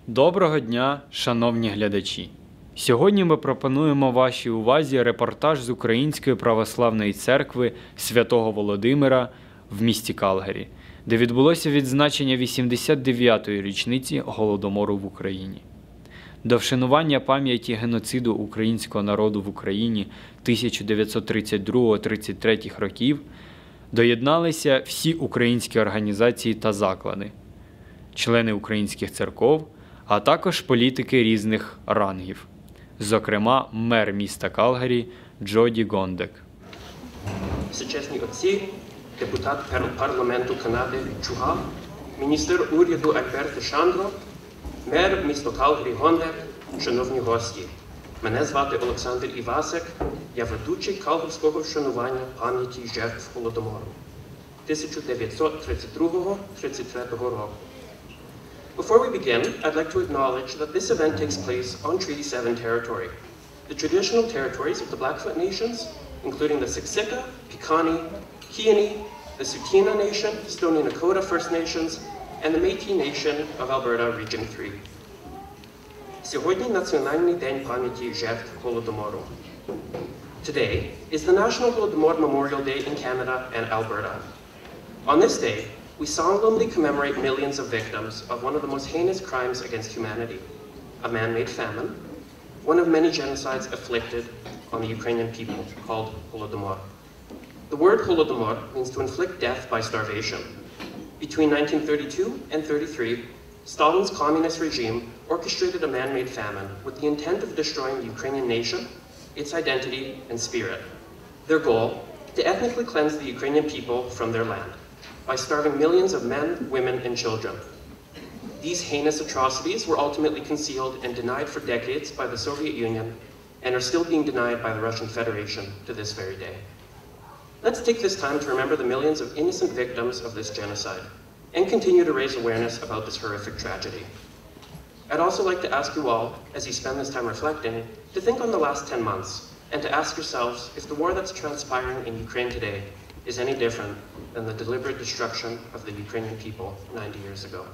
Доброго дня, шановні глядачі! Сьогодні ми пропонуємо вашій увазі репортаж з Української православної церкви Святого Володимира в місті Калгарі, де відбулося відзначення 89-ї річниці Голодомору в Україні. До вшанування пам'яті геноциду українського народу в Україні 1932-33 років доєдналися всі українські організації та заклади, члени українських церков, а також політики різних рангів, зокрема мер міста Калгарі Jyoti Gondek. Всечесні отці, депутат парламенту Канади Чугав, міністр уряду Альберт Шандро, мер міста Калгарі Гондек, шановні гості. Мене звати Олександр Івасик, я ведучий Калгарського вшанування пам'яті жертв Голодомору 1932-33 року. Before we begin, I'd like to acknowledge that this event takes place on Treaty 7 territory, the traditional territories of the Blackfoot Nations, including the Siksika, Piikani, Kiani, the Tsuut'ina Nation, Stoney Nakoda First Nations, and the Métis Nation of Alberta Region 3. Сьогодні Національний день пам'яті жертв Голодомору. Today is the National Holodomor Memorial Day in Canada and Alberta. On this day, we solemnly commemorate millions of victims of one of the most heinous crimes against humanity, a man-made famine, one of many genocides afflicted on the Ukrainian people, called Holodomor. The word Holodomor means to inflict death by starvation. Between 1932 and 1933, Stalin's communist regime orchestrated a man-made famine with the intent of destroying the Ukrainian nation, its identity, and spirit. Their goal, to ethnically cleanse the Ukrainian people from their land, by starving millions of men, women, and children. These heinous atrocities were ultimately concealed and denied for decades by the Soviet Union and are still being denied by the Russian Federation to this very day. Let's take this time to remember the millions of innocent victims of this genocide and continue to raise awareness about this horrific tragedy. I'd also like to ask you all, as you spend this time reflecting, to think on the last 10 months and to ask yourselves if the war that's transpiring in Ukraine today is any different than the deliberate destruction of the Ukrainian people 90 years ago.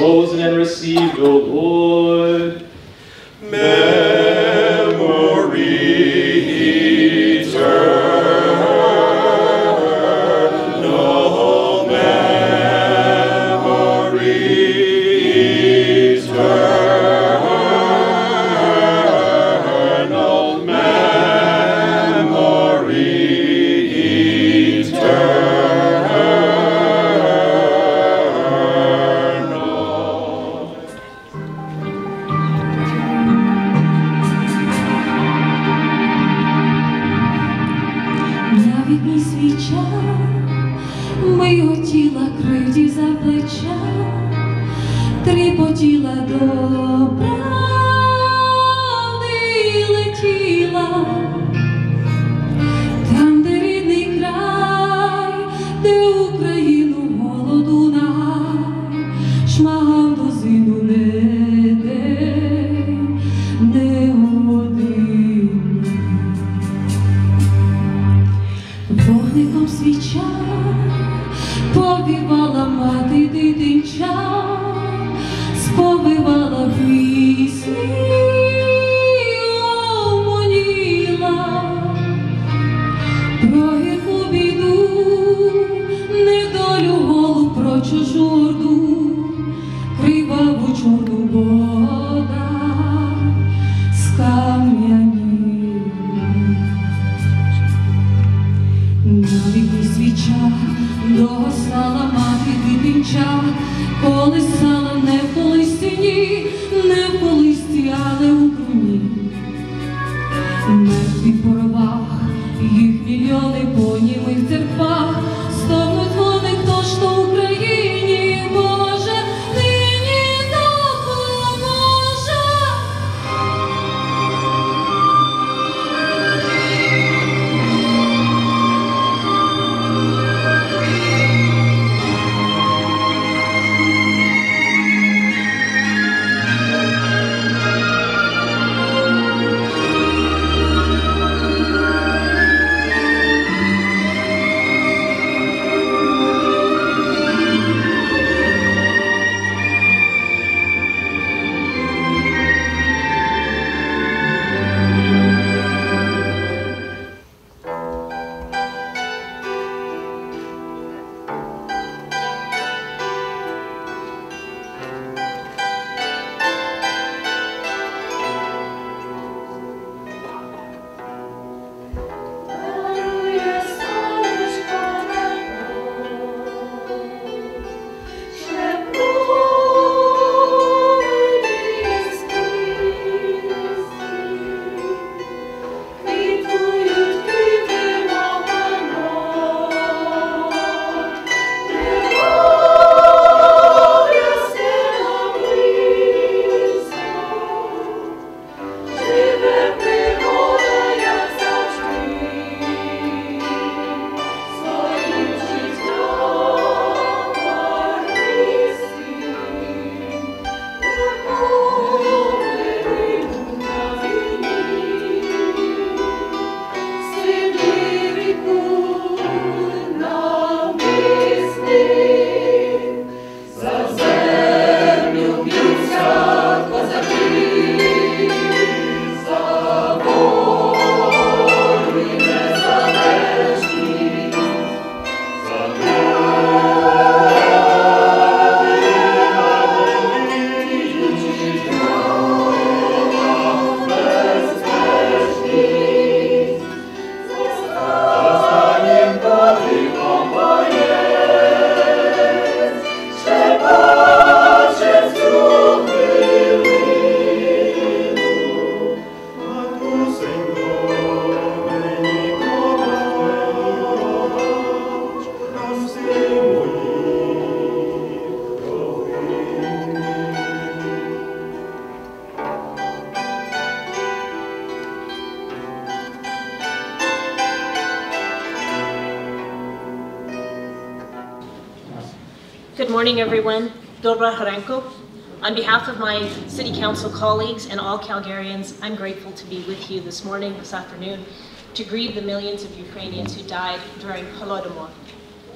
Chosen and received, O Lord. Memory eternal, memory eternal, memory eternal. Тріпотіла до правди летіла, там, де рідний край, де Україну голоду нагай, шмагав дозину не день, не один. Вогником свіча повівала мати дитинча, сповивала пісні, омоніла про гірку біду, недолю голу, про чужу орду, криваву чорну вода скам'яніла. На вікні свіча догасала мати дитинча, колисала не в колисті, не в колисті, але у труні. Мертві по ровах, їх мільйони по німих церквах, стогнуть вони, хто ж то Україні, Боже, нині так morning, everyone. Dobra Harenko. On behalf of my City Council colleagues and all Calgarians, I'm grateful to be with you this morning, this afternoon, to grieve the millions of Ukrainians who died during Holodomor.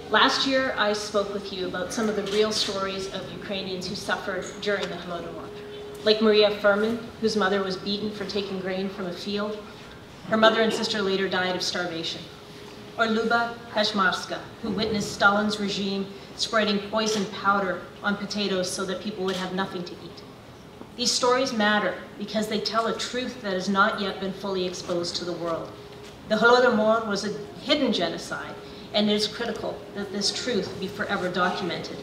Last year, I spoke with you about some of the real stories of Ukrainians who suffered during the Holodomor, like Maria Furman, whose mother was beaten for taking grain from a field. Her mother and sister later died of starvation. Or Luba Kashmarska, who witnessed Stalin's regime spreading poison powder on potatoes so that people would have nothing to eat. These stories matter because they tell a truth that has not yet been fully exposed to the world. The Holodomor was a hidden genocide, and it is critical that this truth be forever documented.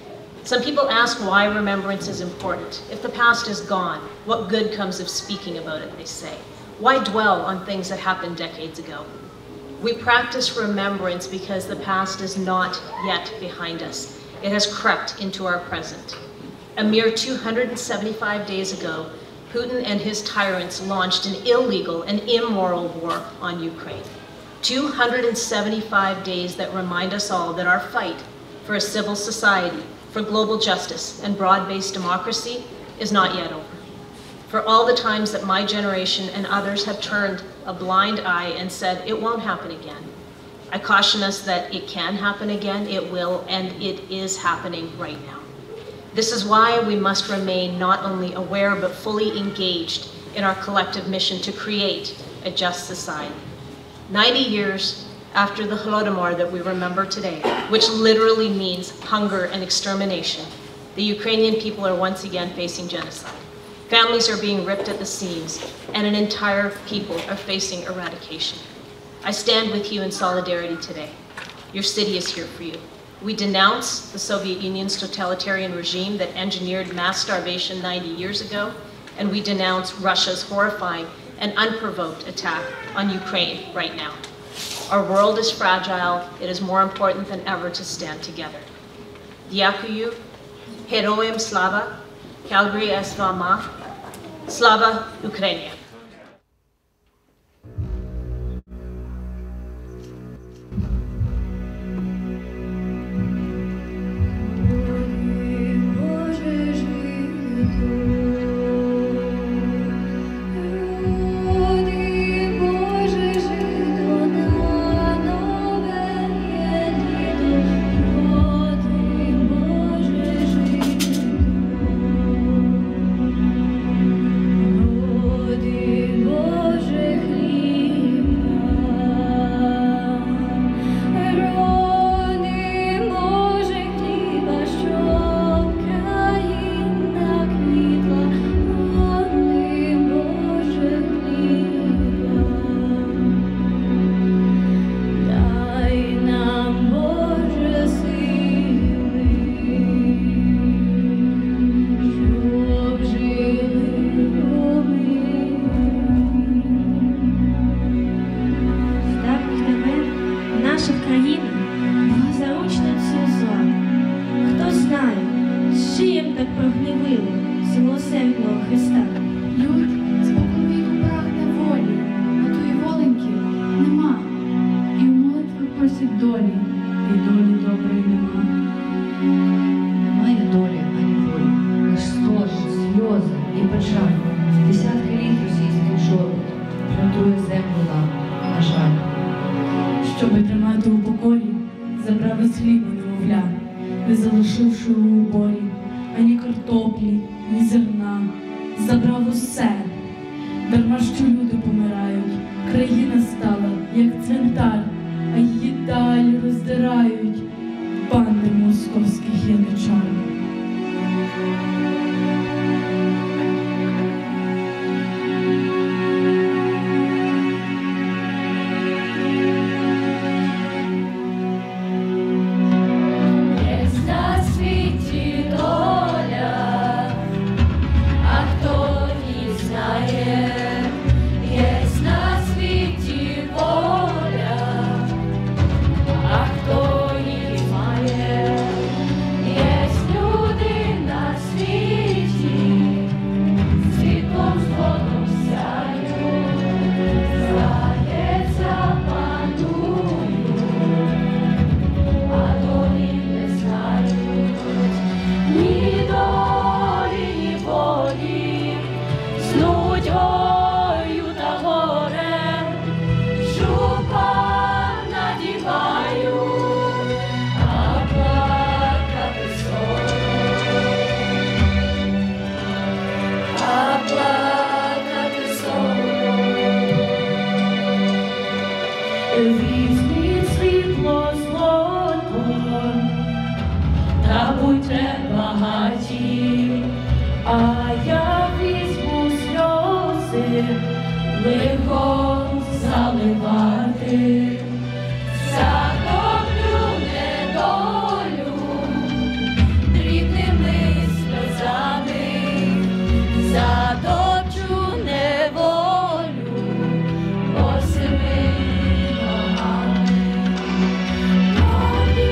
Some people ask why remembrance is important. If the past is gone, what good comes of speaking about it, they say. Why dwell on things that happened decades ago? We practice remembrance because the past is not yet behind us. It has crept into our present. A mere 275 days ago, Putin and his tyrants launched an illegal and immoral war on Ukraine. 275 days that remind us all that our fight for a civil society, for global justice and broad-based democracy is not yet over. For all the times that my generation and others have turned a blind eye and said, it won't happen again, I caution us that it can happen again, it will, and it is happening right now. This is why we must remain not only aware, but fully engaged in our collective mission to create a just society. 90 years after the Holodomor that we remember today, which literally means hunger and extermination, the Ukrainian people are once again facing genocide. Families are being ripped at the seams, and an entire people are facing eradication. I stand with you in solidarity today. Your city is here for you. We denounce the Soviet Union's totalitarian regime that engineered mass starvation 90 years ago, and we denounce Russia's horrifying and unprovoked attack on Ukraine right now. Our world is fragile. It is more important than ever to stand together. Дякую, Heroям Slava, Calgary s vama, Slava Ukraini. Щоби тримати у покорі, забрав із хліба немовля, не залишивши у уборі ані картоплі, ні зерна, забрав усе. Дарма що люди помирають, країна стала, як цвинтар, а її далі роздирають банди московських яничар. Світі а я візьму сльози лихом заливати. Затоплю недолю дрібними сльозами, затопчу неволю босими ногами. Тоді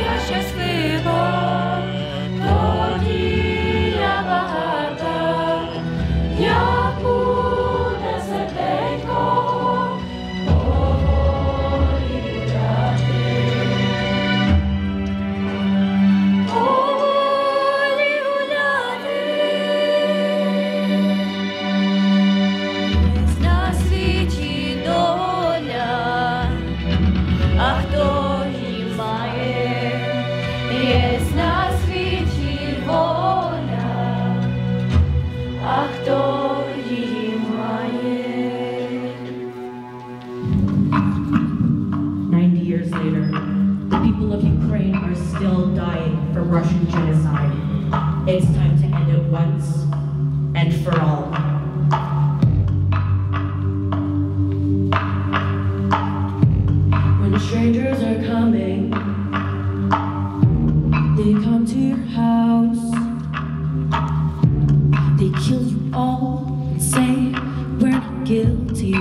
я щаслива, тоді я багата, як буде серденько поволі гуляти. Поволі гуляти. Єсть на світі доля, а хто її має? Єсть на світі воля, а хто її має? 90 years later, the people of Ukraine are still dying from Russian genocide. It's time to end it once and for all. When strangers are coming, they come to your house. They kill you all and say, we're not guilty,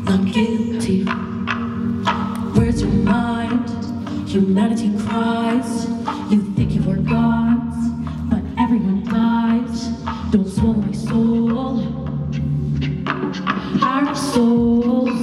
not guilty. Where's your mind? Humanity cries. You think you are gods, but everyone dies. Don't swallow my soul, our souls.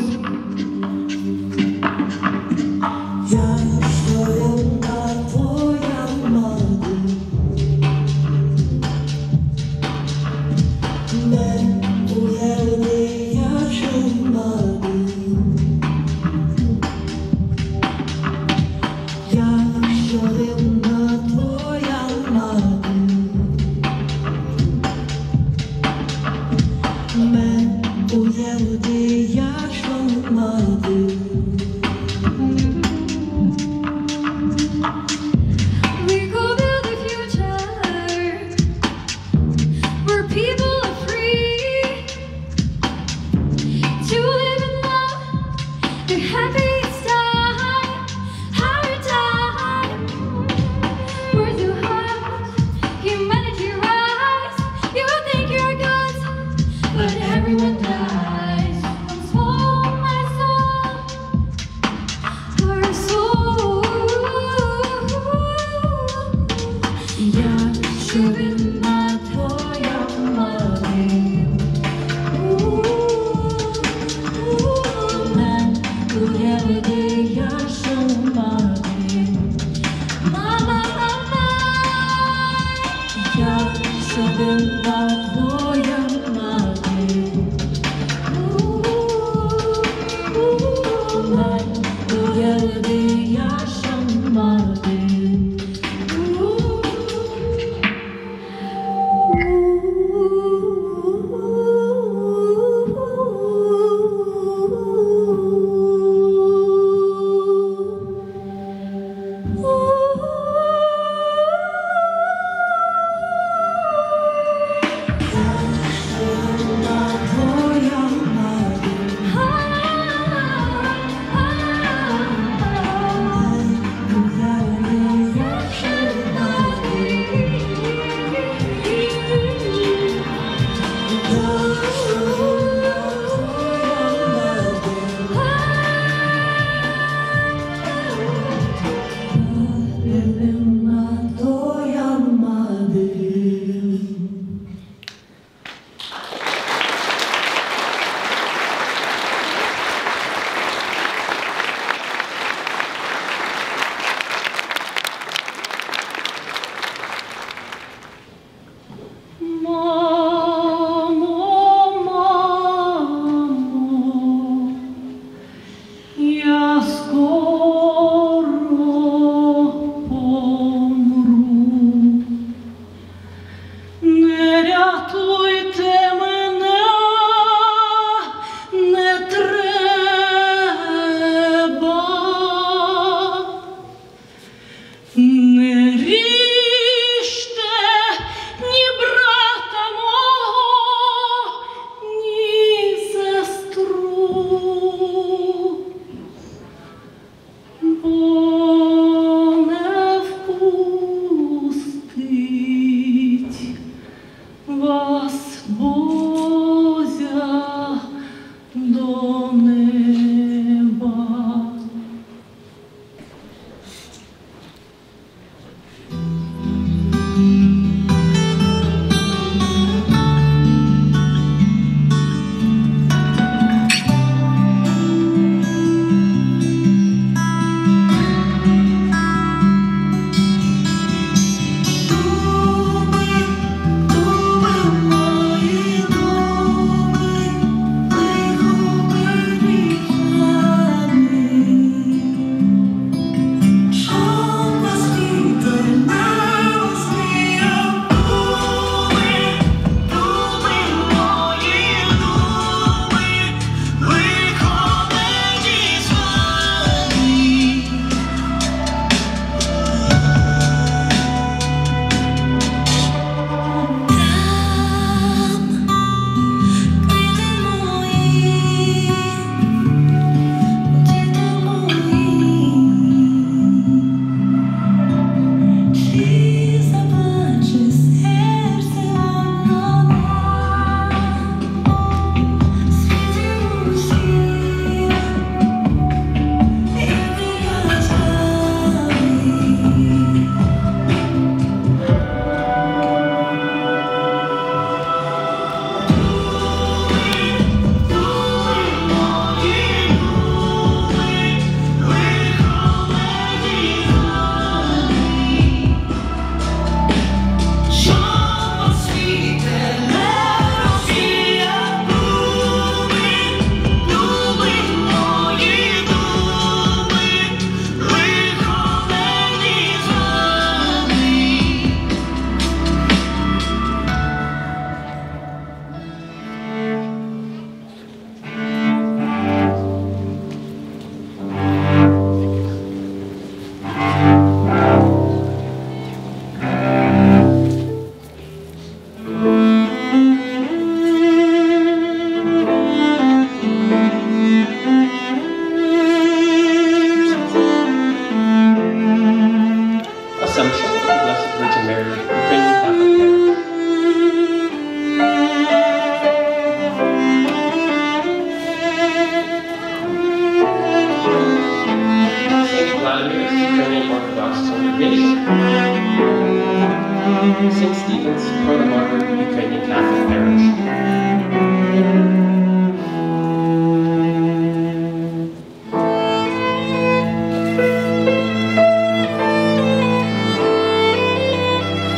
We could build a future where people are free to live in love, the happiest time, our time. Where you have humanity rise, you think you're gods, but everyone dies. Swallow my soul, our soul. Я щоденна твоя мати. Мен уявити, я що мати. Mama, mama. Я щоденна твоя мати. Мен уявити, я що мати. Не ріжте, ні брати. Satan's Holodomor Ukrainian Catholic Parish.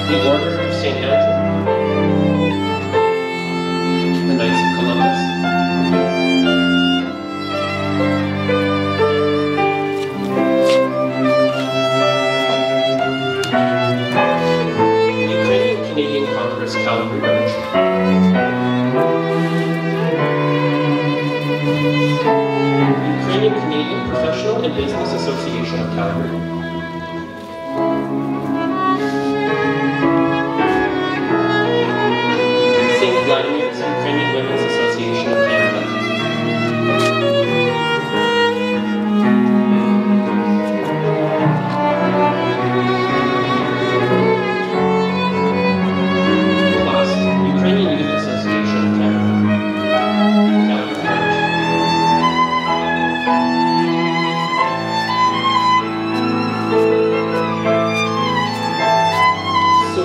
The Order of St. Andrew, the Knights of Columbus, Ukrainian Canadian Congress Calgary branch, Ukrainian Canadian Professional and Business Association of Calgary, St. Vladimir's Ukrainian Women's Association of Canada, Class, Ukrainian Youth Association of Canada, Calgary branch, So,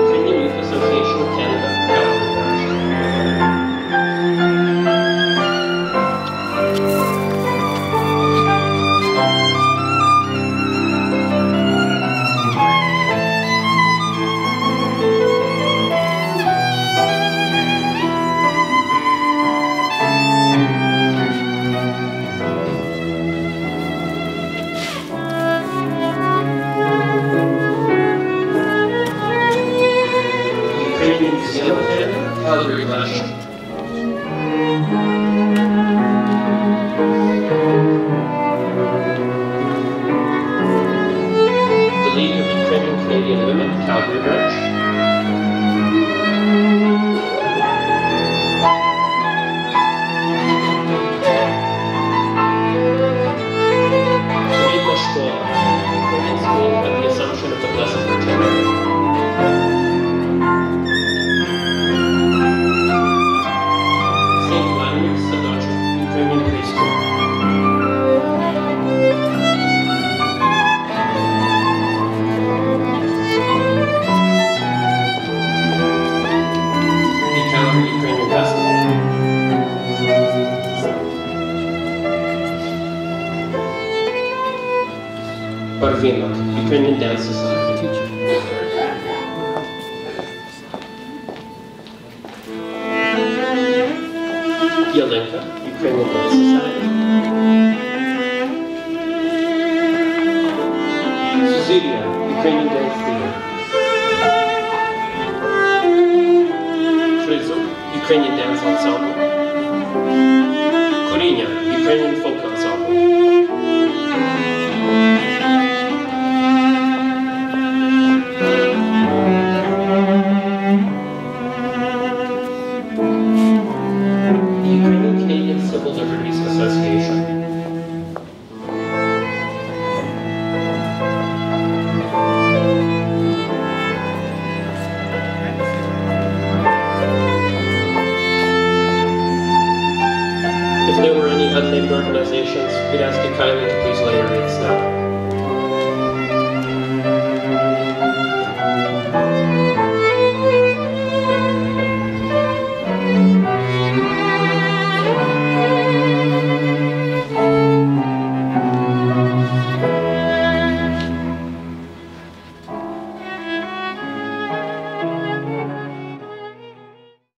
Ukrainian Youth Association of Canada, Calgary branch, Ukrainian Museum of Canada, Calgary branch, the League of Ukrainian Canadian Women, Calgary branch, Commemorating Shkola, Ukrainian School at the Assumption of the Blessed Virgin Mary, St. Vladimir's Sadachuk, Ukrainian Preschool, the Calgary Ukrainian Festival, Barvinok, Ukrainian Dance Society, Yalenka, Ukrainian Dance Society, Suzilia, Ukrainian Dance Theater, Shrizuk, Ukrainian Dance Ensemble, Kurinya, Ukrainian Folk Ensemble, the Ukrainian Canadian Civil Liberties Association, If there were any unnamed organizations, we'd ask you kindly to please lay your wreaths now.